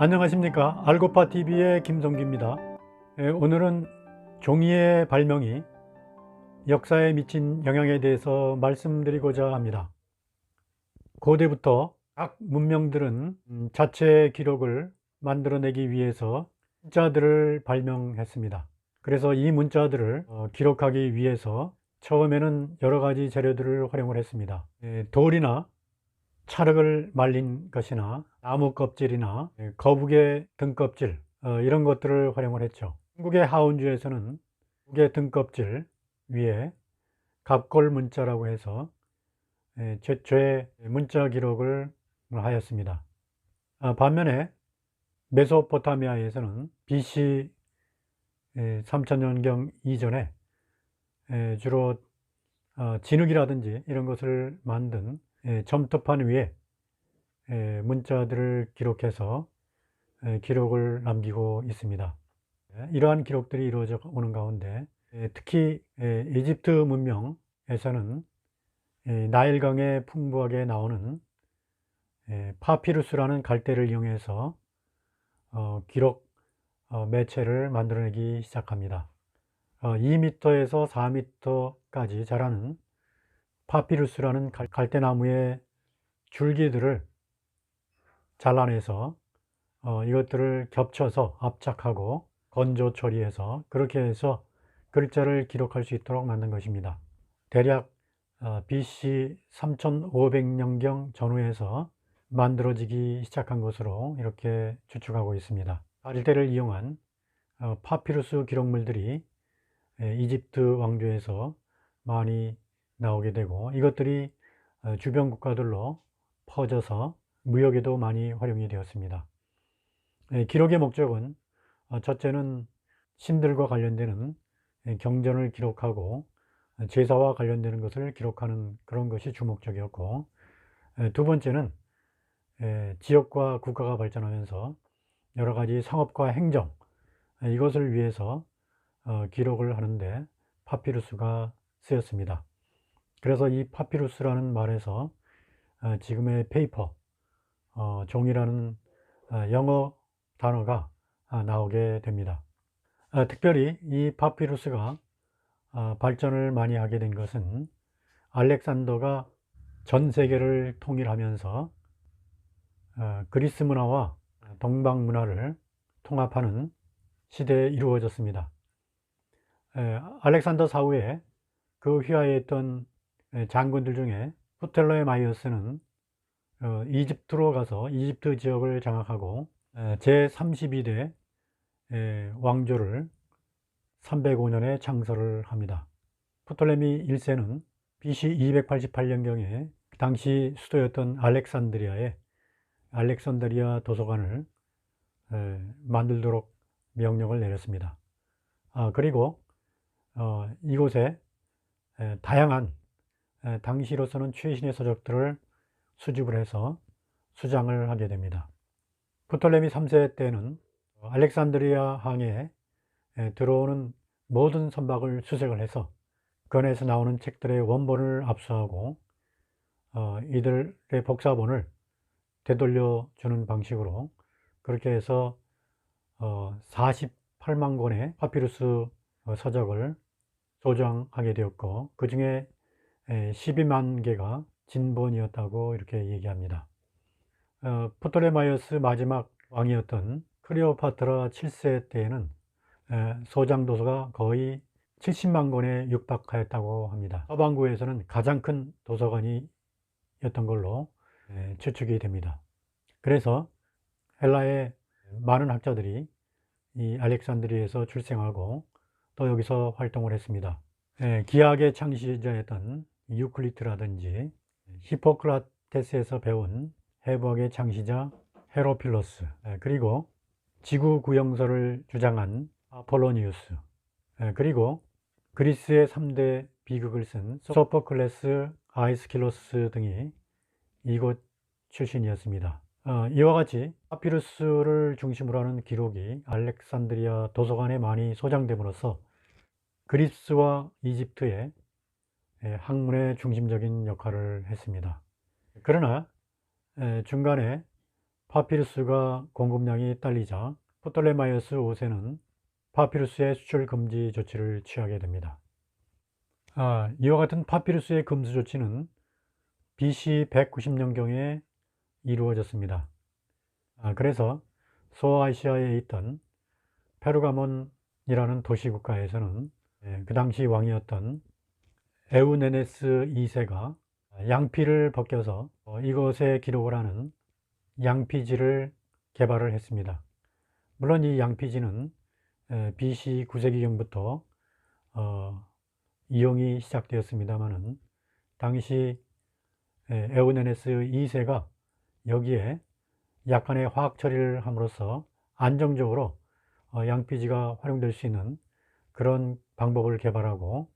안녕하십니까. 알고파TV의 김성규입니다. 오늘은 종이의 발명이 역사에 미친 영향에 대해서 말씀드리고자 합니다. 고대부터 각 문명들은 자체 기록을 만들어내기 위해서 문자들을 발명했습니다. 그래서 이 문자들을 기록하기 위해서 처음에는 여러 가지 재료들을 활용을 했습니다. 돌이나 찰흙을 말린 것이나 나무 껍질이나 거북의 등껍질, 이런 것들을 활용을 했죠. 한국의 하원주에서는 거북의 등껍질 위에 갑골 문자라고 해서 최초의 문자 기록을 하였습니다. 반면에 메소포타미아에서는 BC 3000년경 이전에 주로 진흙이라든지 이런 것을 만든 점토판 위에 문자들을 기록해서 기록을 남기고 있습니다. 이러한 기록들이 이루어져 오는 가운데 특히 이집트 문명에서는 나일강에 풍부하게 나오는 파피루스라는 갈대를 이용해서 기록 매체를 만들어내기 시작합니다. 2m에서 4m까지 자라는 파피루스라는 갈대나무의 줄기들을 잘라내서 이것들을 겹쳐서 압착하고 건조 처리해서 그렇게 해서 글자를 기록할 수 있도록 만든 것입니다. 대략 BC 3500년경 전후에서 만들어지기 시작한 것으로 이렇게 추측하고 있습니다. 갈대를 이용한 파피루스 기록물들이 이집트 왕조에서 많이 나오게 되고 이것들이 주변 국가들로 퍼져서 무역에도 많이 활용이 되었습니다. 기록의 목적은 첫째는 신들과 관련되는 경전을 기록하고 제사와 관련되는 것을 기록하는 그런 것이 주목적이었고, 두 번째는 지역과 국가가 발전하면서 여러 가지 상업과 행정, 이것을 위해서 기록을 하는데 파피루스가 쓰였습니다. 그래서 이 파피루스라는 말에서 지금의 페이퍼, 종이라는 영어 단어가 나오게 됩니다. 특별히 이 파피루스가 발전을 많이 하게 된 것은 알렉산더가 전 세계를 통일하면서 그리스 문화와 동방 문화를 통합하는 시대에 이루어졌습니다. 알렉산더 사후에 그 휘하에 있던 장군들 중에 프톨레마이오스는 이집트로 가서 이집트 지역을 장악하고 제32대 왕조를 305년에 창설을 합니다. 프톨레미 1세는 BC 288년경에 당시 수도였던 알렉산드리아에 알렉산드리아 도서관을 만들도록 명령을 내렸습니다. 그리고 이곳에 다양한 당시로서는 최신의 서적들을 수집을 해서 수장을 하게 됩니다. 프톨레미 3세 때는 알렉산드리아 항에 들어오는 모든 선박을 수색을 해서 그 안에서 나오는 책들의 원본을 압수하고 이들의 복사본을 되돌려 주는 방식으로 그렇게 해서 48만 권의 파피루스 서적을 소장하게 되었고, 그 중에 12만 개가 진본이었다고 이렇게 얘기합니다. 프톨레마이오스 마지막 왕이었던 클레오파트라 7세 때에는 소장 도서가 거의 70만 권에 육박하였다고 합니다. 서방구에서는 가장 큰 도서관이었던 걸로 추측이 됩니다. 그래서 헬라의 많은 학자들이 이 알렉산드리아에서 출생하고 또 여기서 활동을 했습니다. 기하학의 창시자였던 유클리드라든지 히포크라테스에서 배운 해부학의 창시자 헤로필로스, 그리고 지구 구형설을 주장한 아폴로니우스, 그리고 그리스의 3대 비극을 쓴 소포클레스, 아이스킬로스 등이 이곳 출신이었습니다. 이와 같이 파피루스를 중심으로 하는 기록이 알렉산드리아 도서관에 많이 소장됨으로써 그리스와 이집트의 학문의 중심적인 역할을 했습니다. 그러나 중간에 파피루스가 공급량이 딸리자 프톨레마이오스 5세는 파피루스의 수출 금지 조치를 취하게 됩니다. 이와 같은 파피루스의 금수 조치는 BC 190년경에 이루어졌습니다. 그래서 소아시아에 있던 페르가몬이라는 도시국가에서는 그 당시 왕이었던 에우메네스 2세가 양피를 벗겨서 이것에 기록을 하는 양피지를 개발을 했습니다. 물론 이 양피지는 BC 9세기경부터 이용이 시작되었습니다마는 당시 에우메네스 2세가 여기에 약간의 화학 처리를 함으로써 안정적으로 양피지가 활용될 수 있는 그런 방법을 개발하고,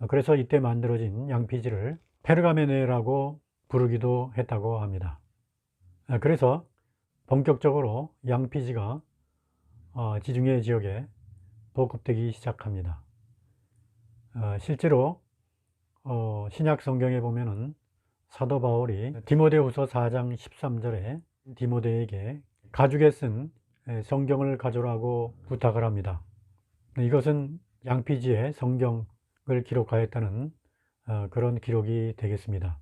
그래서 이때 만들어진 양피지를 페르가메네라고 부르기도 했다고 합니다. 그래서 본격적으로 양피지가 지중해 지역에 보급되기 시작합니다. 실제로 신약 성경에 보면은 사도 바울이 디모데후서 4장 13절에 디모데에게 가죽에 쓴 성경을 가져라고 부탁을 합니다. 이것은 양피지에 성경을 기록하였다는 그런 기록이 되겠습니다.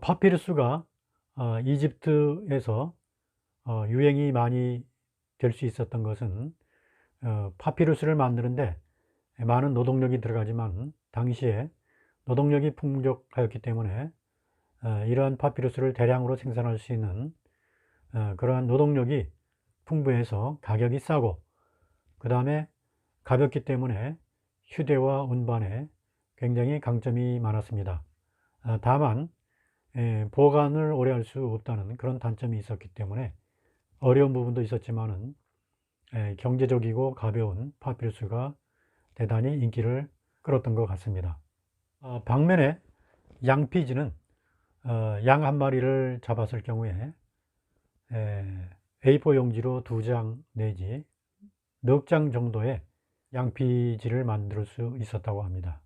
파피루스가 이집트에서 유행이 많이 될 수 있었던 것은 파피루스를 만드는데 많은 노동력이 들어가지만 당시에 노동력이 풍족하였기 때문에 이러한 파피루스를 대량으로 생산할 수 있는 그러한 노동력이 풍부해서 가격이 싸고, 그 다음에 가볍기 때문에 휴대와 운반에 굉장히 강점이 많았습니다. 다만 보관을 오래 할 수 없다는 그런 단점이 있었기 때문에 어려운 부분도 있었지만은 경제적이고 가벼운 파피루스가 대단히 인기를 끌었던 것 같습니다. 반면에 양피지는 양 한 마리를 잡았을 경우에 A4 용지로 2장 내지 넉 장 정도의 양피지를 만들 수 있었다고 합니다.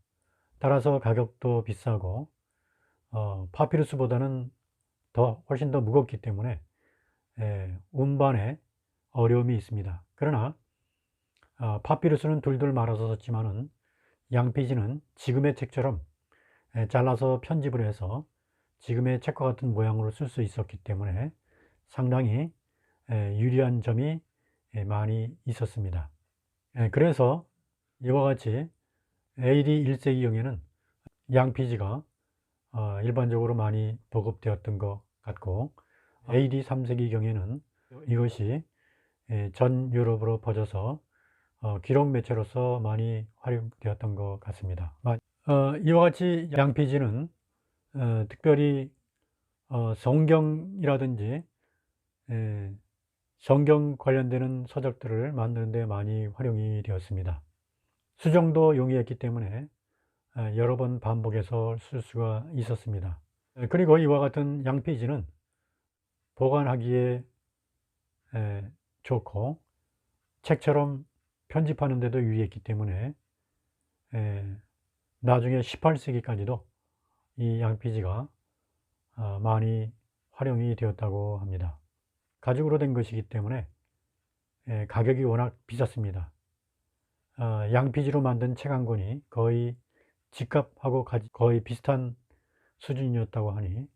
따라서 가격도 비싸고 파피루스보다는 훨씬 더 무겁기 때문에 운반에 어려움이 있습니다. 그러나 파피루스는 둘둘 말아서 썼지만은 양피지는 지금의 책처럼 잘라서 편집을 해서 지금의 책과 같은 모양으로 쓸 수 있었기 때문에 상당히 유리한 점이 많이 있었습니다. 그래서 이와 같이 AD 1세기경에는 양피지가 일반적으로 많이 보급되었던 것 같고, AD 3세기경에는 이것이 전 유럽으로 퍼져서 기록 매체로서 많이 활용되었던 것 같습니다. 이와 같이 양피지는 특별히 성경이라든지 성경 관련되는 서적들을 만드는 데 많이 활용이 되었습니다. 수정도 용이했기 때문에 여러 번 반복해서 쓸 수가 있었습니다. 그리고 이와 같은 양피지는 보관하기에 좋고 책처럼 편집하는 데도 유리했기 때문에 나중에 18세기까지도 이 양피지가 많이 활용이 되었다고 합니다. 가죽으로 된 것이기 때문에 가격이 워낙 비쌌습니다. 양피지로 만든 책 한 권이 거의 집값하고 거의 비슷한 수준이었다고 하니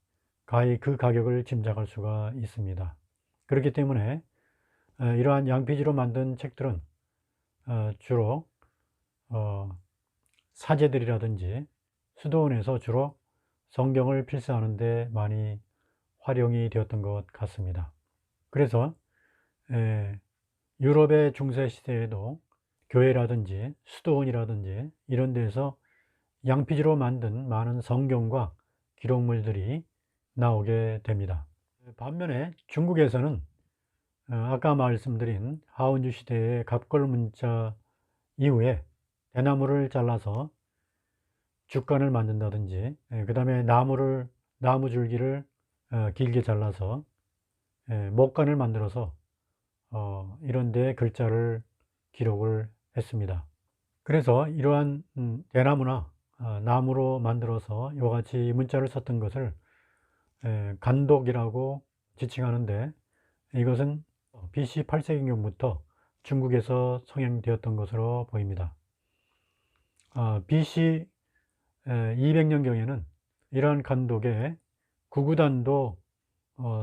거의 그 가격을 짐작할 수가 있습니다. 그렇기 때문에 이러한 양피지로 만든 책들은 주로 사제들이라든지 수도원에서 주로 성경을 필사하는 데 많이 활용이 되었던 것 같습니다. 그래서 유럽의 중세 시대에도 교회라든지 수도원이라든지 이런 데서 양피지로 만든 많은 성경과 기록물들이 나오게 됩니다. 반면에 중국에서는 아까 말씀드린 하원주 시대의 갑골문자 이후에 대나무를 잘라서 죽간을 만든다든지, 그 다음에 나무 줄기를 길게 잘라서 목간을 만들어서 이런 데 글자를 기록을 했습니다. 그래서 이러한 대나무나 나무로 만들어서 이와 같이 문자를 썼던 것을 간독이라고 지칭하는데 이것은 BC 8세기경부터 중국에서 성행되었던 것으로 보입니다. BC 200년경에는 이러한 간독에 구구단도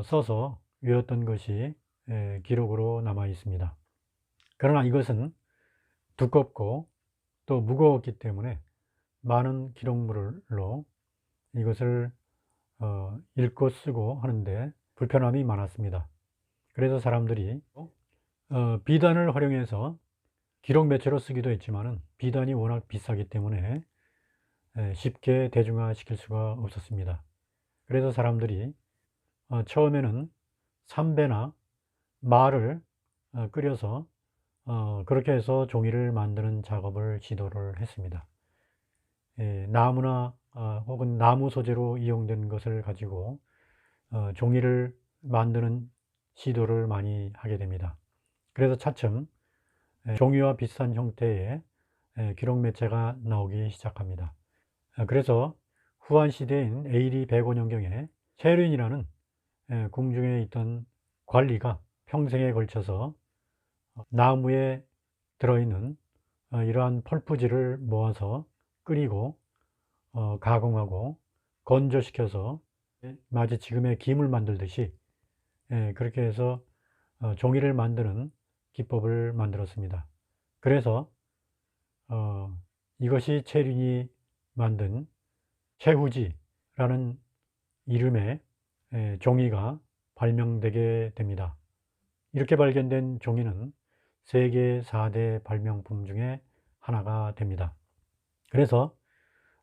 써서 외웠던 것이 기록으로 남아 있습니다. 그러나 이것은 두껍고 또 무거웠기 때문에 많은 기록물로 이것을 읽고 쓰고 하는데 불편함이 많았습니다. 그래서 사람들이 비단을 활용해서 기록 매체로 쓰기도 했지만 비단이 워낙 비싸기 때문에 쉽게 대중화시킬 수가 없었습니다. 그래서 사람들이 처음에는 삼배나 말을 끓여서 그렇게 해서 종이를 만드는 작업을 시도를 했습니다. 나무나 혹은 나무 소재로 이용된 것을 가지고 종이를 만드는 시도를 많이 하게 됩니다. 그래서 차츰 종이와 비슷한 형태의 기록 매체가 나오기 시작합니다. 그래서 후한 시대인 AD 105년경에 체륜이라는 궁중에 있던 관리가 평생에 걸쳐서 나무에 들어있는 이러한 펄프질을 모아서 끓이고 가공하고 건조시켜서 마치 지금의 김을 만들듯이 그렇게 해서 종이를 만드는 기법을 만들었습니다. 그래서 이것이 체륜이 만든 체후지라는 이름의 종이가 발명되게 됩니다. 이렇게 발견된 종이는 세계 4대 발명품 중에 하나가 됩니다. 그래서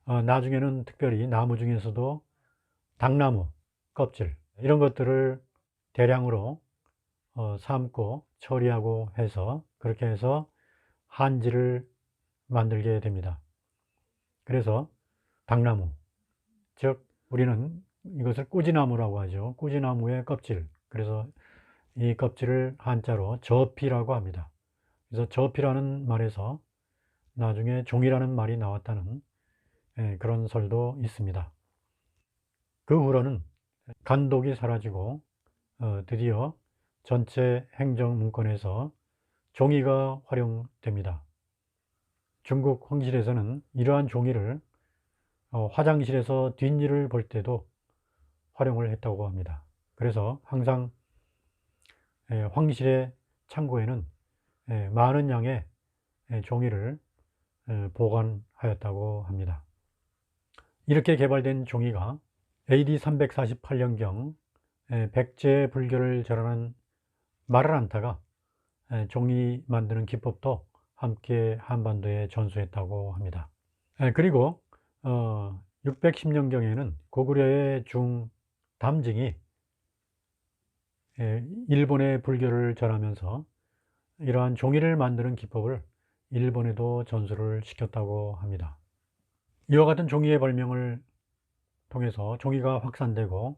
나중에는 특별히 나무 중에서도 당나무 껍질 이런 것들을 대량으로 삶고 처리하고 해서 그렇게 해서 한지를 만들게 됩니다. 그래서 당나무, 즉 우리는 이것을 꾸지나무라고 하죠. 꾸지나무의 껍질, 그래서 이 껍질을 한자로 저피라고 합니다. 그래서 저피라는 말에서 나중에 종이라는 말이 나왔다는 그런 설도 있습니다. 그 후로는 간독이 사라지고 드디어 전체 행정문건에서 종이가 활용됩니다. 중국 황실에서는 이러한 종이를 화장실에서 뒷일을 볼 때도 활용을 했다고 합니다. 그래서 항상 황실의 창고에는 많은 양의 종이를 보관하였다고 합니다. 이렇게 개발된 종이가 AD 348년경 백제 불교를 절하는 마르란타가 종이 만드는 기법도 함께 한반도에 전수했다고 합니다. 그리고 610년경에는 고구려의 중담증이 일본의 불교를 전하면서 이러한 종이를 만드는 기법을 일본에도 전수를 시켰다고 합니다. 이와 같은 종이의 발명을 통해서 종이가 확산되고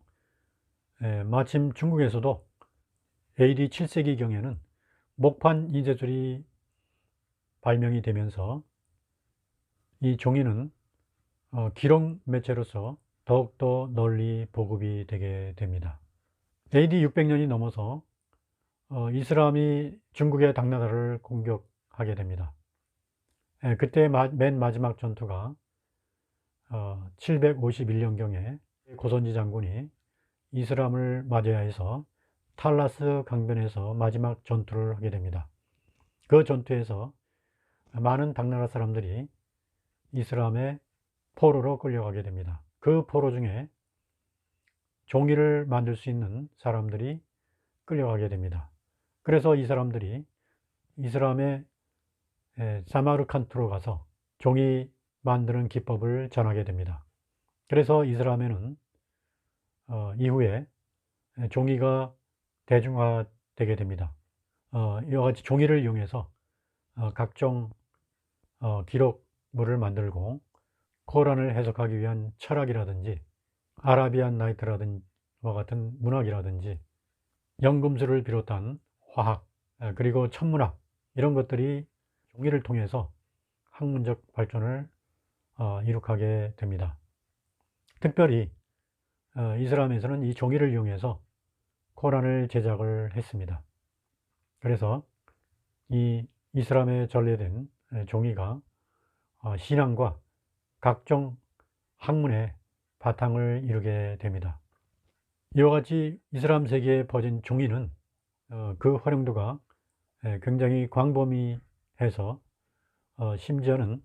마침 중국에서도 AD 7세기경에는 목판 인쇄술이 발명이 되면서 이 종이는 기록 매체로서 더욱더 널리 보급이 되게 됩니다. AD 600년이 넘어서 이슬람이 중국의 당나라를 공격하게 됩니다. 그때 맨 마지막 전투가 751년경에 고선지 장군이 이슬람을 맞이해야 해서 탈라스 강변에서 마지막 전투를 하게 됩니다. 그 전투에서 많은 당나라 사람들이 이슬람의 포로로 끌려가게 됩니다. 그 포로 중에 종이를 만들 수 있는 사람들이 끌려가게 됩니다. 그래서 이 사람들이 이슬람의 사마르칸트로 가서 종이 만드는 기법을 전하게 됩니다. 그래서 이슬람에는 이후에 종이가 대중화되게 됩니다. 이와 같이 종이를 이용해서 각종 기록물을 만들고 코란을 해석하기 위한 철학이라든지 아라비안 나이트라든지 같은 문학이라든지 연금술을 비롯한 화학 그리고 천문학 이런 것들이 종이를 통해서 학문적 발전을 이룩하게 됩니다. 특별히 이슬람에서는 이 종이를 이용해서 코란을 제작을 했습니다. 그래서 이 이슬람에 전래된 종이가 신앙과 각종 학문의 바탕을 이루게 됩니다. 이와 같이 이슬람 세계에 퍼진 종이는 그 활용도가 굉장히 광범위해서 심지어는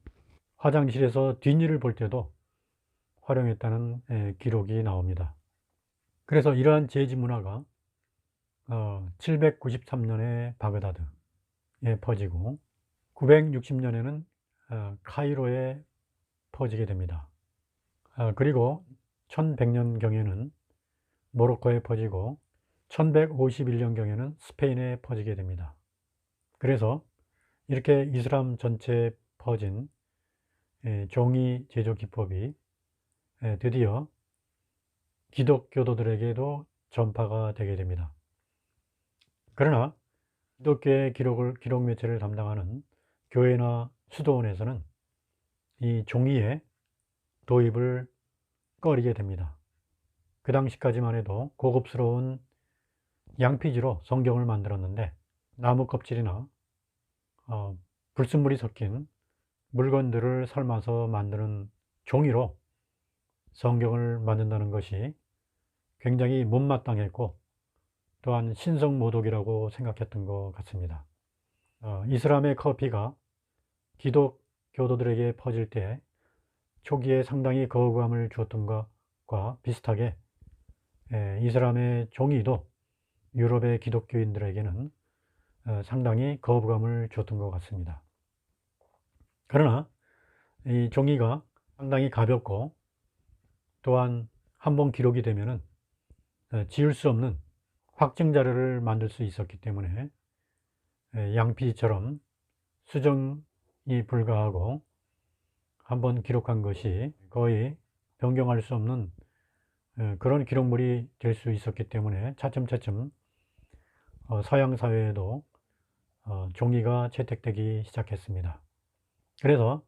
화장실에서 뒷일을 볼 때도 활용했다는 기록이 나옵니다. 그래서 이러한 제지 문화가 793년에 바그다드에 퍼지고 960년에는 카이로에 퍼지게 됩니다. 그리고 1100년경에는 모로코에 퍼지고 1151년경에는 스페인에 퍼지게 됩니다. 그래서 이렇게 이슬람 전체에 퍼진 종이 제조 기법이 드디어 기독교도들에게도 전파가 되게 됩니다. 그러나 기독교의 기록 매체를 담당하는 교회나 수도원에서는 이 종이의 도입을 꺼리게 됩니다. 그 당시까지만 해도 고급스러운 양피지로 성경을 만들었는데 나무 껍질이나 불순물이 섞인 물건들을 삶아서 만드는 종이로 성경을 만든다는 것이 굉장히 못마땅했고 또한 신성모독이라고 생각했던 것 같습니다. 이슬람의 커피가 기독교도들에게 퍼질 때 초기에 상당히 거부감을 주었던 것과 비슷하게 이슬람의 종이도 유럽의 기독교인들에게는 상당히 거부감을 주었던 것 같습니다. 그러나 이 종이가 상당히 가볍고 또한 한번 기록이 되면은 지울 수 없는 확증 자료를 만들 수 있었기 때문에 양피지처럼 수정이 불가하고 한번 기록한 것이 거의 변경할 수 없는 그런 기록물이 될 수 있었기 때문에 차츰차츰 서양 사회에도 종이가 채택되기 시작했습니다. 그래서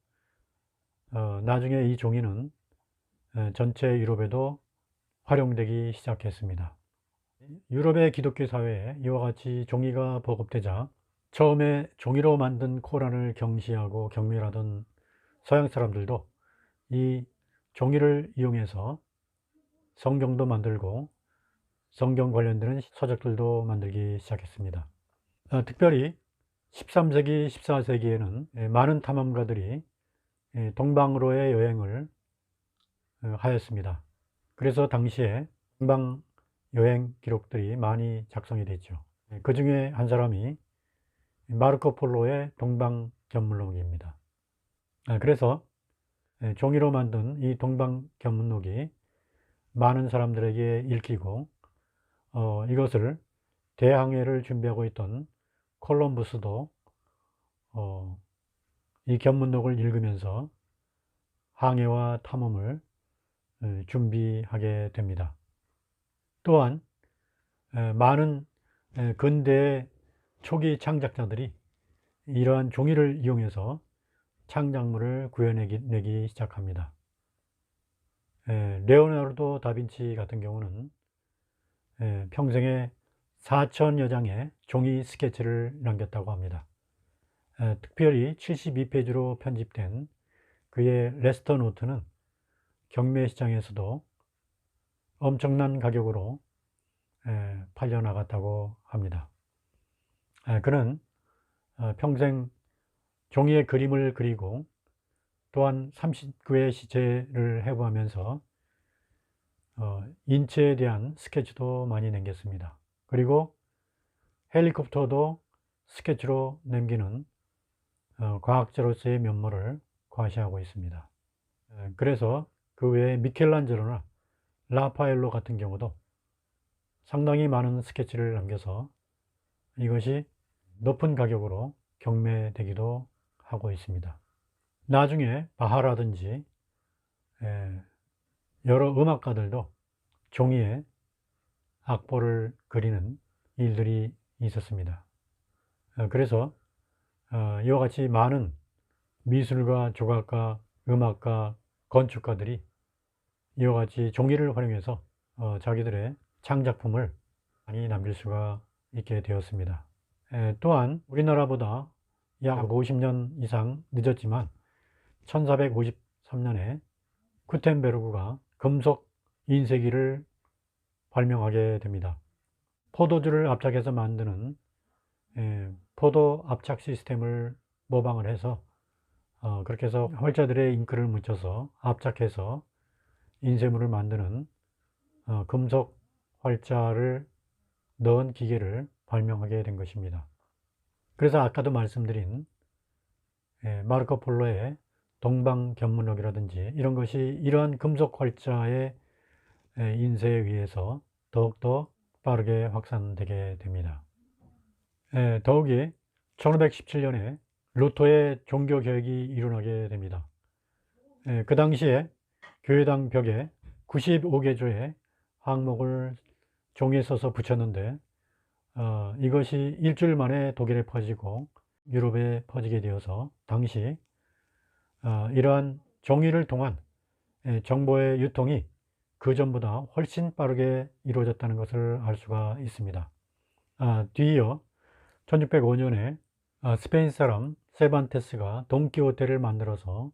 나중에 이 종이는 전체 유럽에도 활용되기 시작했습니다. 유럽의 기독교 사회에 이와 같이 종이가 보급되자 처음에 종이로 만든 코란을 경시하고 경멸하던 서양 사람들도 이 종이를 이용해서 성경도 만들고 성경 관련되는 서적들도 만들기 시작했습니다. 특별히 13세기, 14세기에는 많은 탐험가들이 동방으로의 여행을 하였습니다. 그래서 당시에 동방 여행 기록들이 많이 작성이 됐죠. 그 중에 한 사람이 마르코 폴로의 동방 견문록입니다. 그래서 종이로 만든 이 동방 견문록이 많은 사람들에게 읽히고 이것을 대항해를 준비하고 있던 콜럼부스도 이 견문록을 읽으면서 항해와 탐험을 준비하게 됩니다. 또한 많은 근대의 초기 창작자들이 이러한 종이를 이용해서 창작물을 구현내기 시작합니다. 레오나르도 다빈치 같은 경우는 평생에 4000여 장의 종이 스케치를 남겼다고 합니다. 특별히 72페이지로 편집된 그의 레스터 노트는 경매 시장에서도 엄청난 가격으로 팔려나갔다고 합니다. 그는 평생 종이에 그림을 그리고 또한 39의 시체를 해부하면서 인체에 대한 스케치도 많이 남겼습니다. 그리고 헬리콥터도 스케치로 남기는 과학자로서의 면모를 과시하고 있습니다. 그래서 그 외에 미켈란젤로나 라파엘로 같은 경우도 상당히 많은 스케치를 남겨서 이것이 높은 가격으로 경매되기도 하고 있습니다. 나중에 바하라든지 여러 음악가들도 종이에 악보를 그리는 일들이 있었습니다. 그래서 이와 같이 많은 미술가, 조각가, 음악가, 건축가들이 이와 같이 종이를 활용해서 자기들의 창작품을 많이 남길 수가 있게 되었습니다. 또한 우리나라보다 약 50년 이상 늦었지만 1453년에 구텐베르그가 금속 인쇄기를 발명하게 됩니다. 포도주를 압착해서 만드는 포도 압착 시스템을 모방을 해서 그렇게 해서 활자들의 잉크를 묻혀서 압착해서 인쇄물을 만드는 금속 활자를 넣은 기계를 발명하게 된 것입니다. 그래서 아까도 말씀드린 마르코 폴로의 동방견문록이라든지 이런 것이 이러한 금속 활자의 인쇄에 의해서 더욱더 빠르게 확산되게 됩니다. 더욱이 1517년에 루터의 종교개혁이 일어나게 됩니다. 그 당시에 교회당 벽에 95개조의 항목을 종이에 써서 붙였는데 이것이 일주일 만에 독일에 퍼지고 유럽에 퍼지게 되어서 당시 이러한 종이를 통한 정보의 유통이 그 전보다 훨씬 빠르게 이루어졌다는 것을 알 수가 있습니다. 뒤이어 1605년에 스페인 사람 세반테스가 돈키호테를 만들어서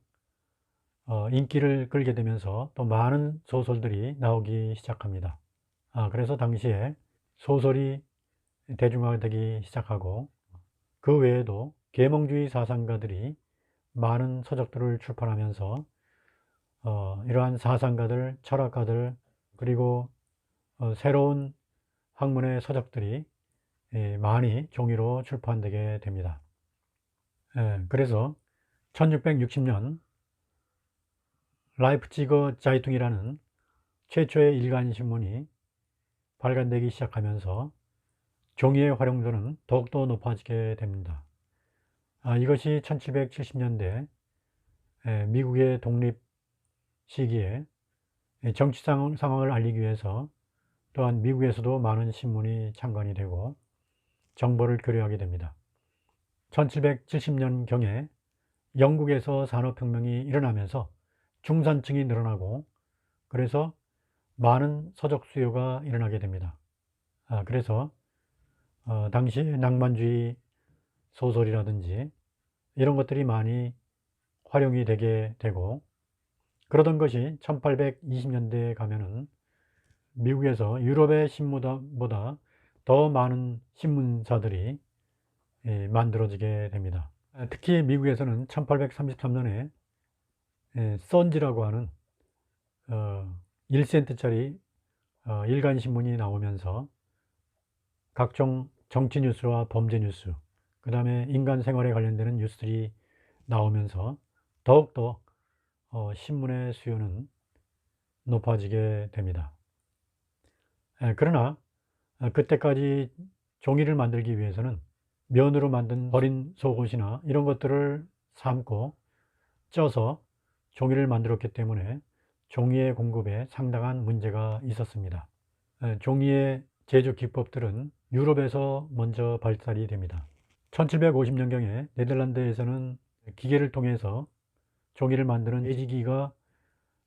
인기를 끌게 되면서 또 많은 소설들이 나오기 시작합니다. 그래서 당시에 소설이 대중화되기 시작하고 그 외에도 계몽주의 사상가들이 많은 서적들을 출판하면서 이러한 사상가들, 철학가들 그리고 새로운 학문의 서적들이 많이 종이로 출판되게 됩니다. 그래서 1660년 라이프치거 자이퉁이라는 최초의 일간 신문이 발간되기 시작하면서 종이의 활용도는 더욱더 높아지게 됩니다. 이것이 1770년대 미국의 독립 시기에 정치 상황을 알리기 위해서 또한 미국에서도 많은 신문이 창간이 되고 정보를 교류하게 됩니다. 1770년경에 영국에서 산업혁명이 일어나면서 중산층이 늘어나고 그래서 많은 서적 수요가 일어나게 됩니다. 그래서 당시 낭만주의 소설이라든지 이런 것들이 많이 활용이 되게 되고 그러던 것이 1820년대에 가면은 미국에서 유럽의 신문보다 더 많은 신문사들이 만들어지게 됩니다. 특히 미국에서는 1833년에 선지라고 하는 1센트짜리 일간 신문이 나오면서 각종 정치 뉴스와 범죄 뉴스 그 다음에 인간 생활에 관련되는 뉴스들이 나오면서 더욱더 신문의 수요는 높아지게 됩니다. 그러나 그때까지 종이를 만들기 위해서는 면으로 만든 버린 속옷이나 이런 것들을 삶고 쪄서 종이를 만들었기 때문에 종이의 공급에 상당한 문제가 있었습니다. 종이의 제조 기법들은 유럽에서 먼저 발달이 됩니다. 1750년경에 네덜란드에서는 기계를 통해서 종이를 만드는 예지기가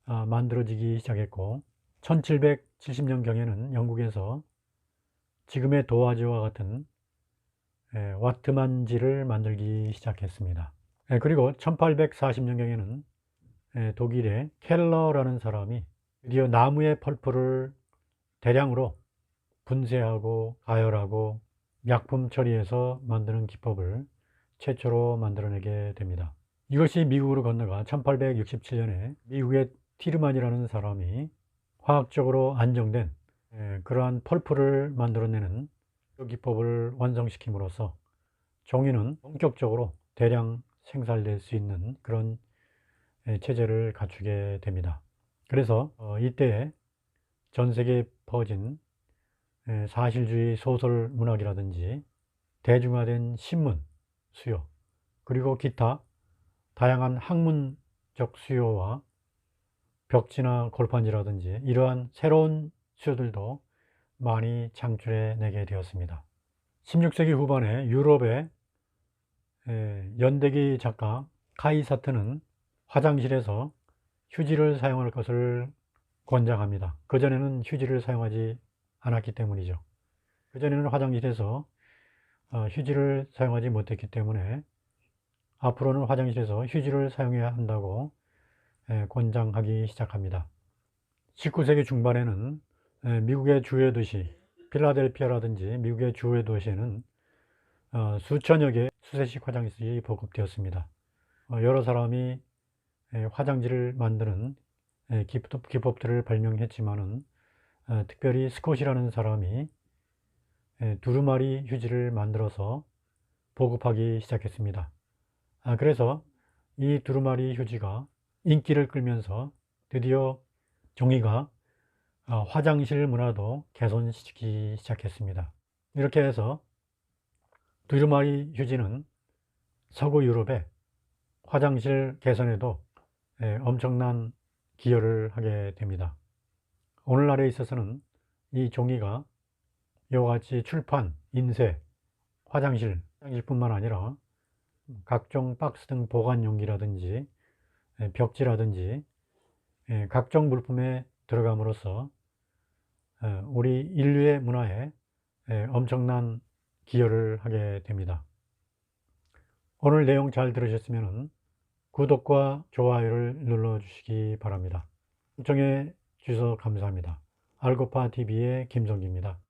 만들어지기 시작했고 1770년경에는 영국에서 지금의 도화지와 같은 와트만지를 만들기 시작했습니다. 그리고 1840년경에는 독일의 켈러라는 사람이 드디어 나무의 펄프를 대량으로 분쇄하고 가열하고 약품 처리해서 만드는 기법을 최초로 만들어내게 됩니다. 이것이 미국으로 건너가 1867년에 미국의 티르만이라는 사람이 화학적으로 안정된 그러한 펄프를 만들어내는 그 기법을 완성시킴으로써 종이는 본격적으로 대량 생산될 수 있는 그런 체제를 갖추게 됩니다. 그래서 이때 전 세계에 퍼진 사실주의 소설 문학이라든지 대중화된 신문 수요 그리고 기타 다양한 학문적 수요와 벽지나 골판지라든지 이러한 새로운 수요들도 많이 창출해 내게 되었습니다. 16세기 후반에 유럽의 연대기 작가 카이사트는 화장실에서 휴지를 사용할 것을 권장합니다. 그전에는 휴지를 사용하지 않았기 때문이죠. 그전에는 화장실에서 휴지를 사용하지 못했기 때문에 앞으로는 화장실에서 휴지를 사용해야 한다고 권장하기 시작합니다. 19세기 중반에는 미국의 주요 도시 필라델피아라든지 미국의 주요 도시에는 수천여 개의 수세식 화장실이 보급되었습니다. 여러 사람이 화장지를 만드는 기법들을 발명했지만은 특별히 스콧이라는 사람이 두루마리 휴지를 만들어서 보급하기 시작했습니다. 그래서 이 두루마리 휴지가 인기를 끌면서 드디어 종이가 화장실 문화도 개선시키기 시작했습니다. 이렇게 해서 두루마리 휴지는 서구 유럽의 화장실 개선에도 엄청난 기여를 하게 됩니다. 오늘날에 있어서는 이 종이가 이와 같이 출판, 인쇄, 화장실뿐만 아니라 각종 박스 등 보관 용기라든지 벽지라든지 각종 물품에 들어감으로써 우리 인류의 문화에 엄청난 기여를 하게 됩니다. 오늘 내용 잘 들으셨으면 구독과 좋아요를 눌러주시기 바랍니다. 시청해 주셔서 감사합니다. 알고파TV의 김성기입니다.